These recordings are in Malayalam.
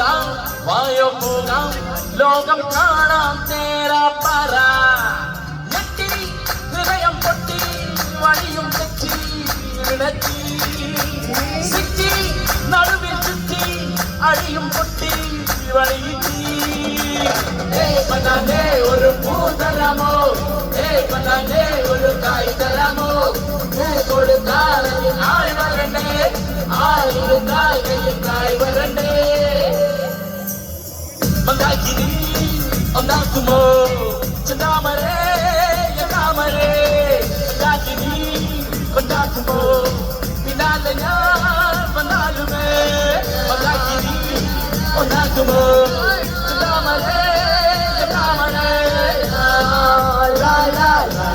പോകാം വായോ പോകാം ലോകം കാണാം നേരാ പറ ഞെട്ടി ഹൃദയം പൊട്ടി വഴിയും തെറ്റി ഇടത്തി സിറ്റി നടുവിൽ ചുറ്റി അഴിയും പൊട്ടി വഴിയിട്ടി പതാകെ ഒരു പൂതരമോ പതാകെ ഒരു കായ് തരമോ കൊടുക്കാതെ ആൾ വരണ്ടേ ആയിരുന്നായി കയ്യിൽ വരണ്ടേ മന്ദാകിനി ഒന്നാക്കുമോ ചന്താമരേ യഥാമരേ മന്ദാകിനി കൊണ്ടാക്കുമോ പിന്നാലെ ഞാൻ വന്നാലുമേ മന്ദാകിനി ഒന്നാക്കുമോ ചന്താമരേ യഥാമരേ ലാ ലാ ലാ ലാ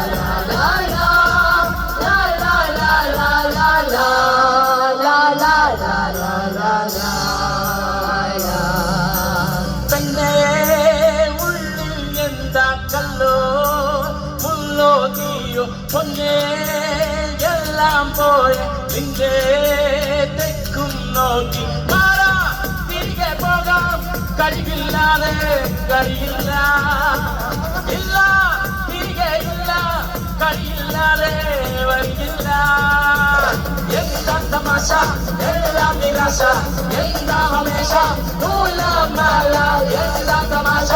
ലാ പെണ്ണേ ഉള്ളിൽ എന്താ കല്ലോ മുള്ളോ നീയോ പൊന്നേ എല്ലാം പോയ നിന്റെ തെക്കും നോക്കി മാറാ തിരികെ പോകാം കഴിവില്ലാതെ കഴിയില്ല ഇല്ല തിരികെ ഇല്ല കഴിയില്ലാതെ വരില്ല എന്താ തമാശ എല്ലാം നിരാശ എന്താ ഹമേശ എന്താ തമാശ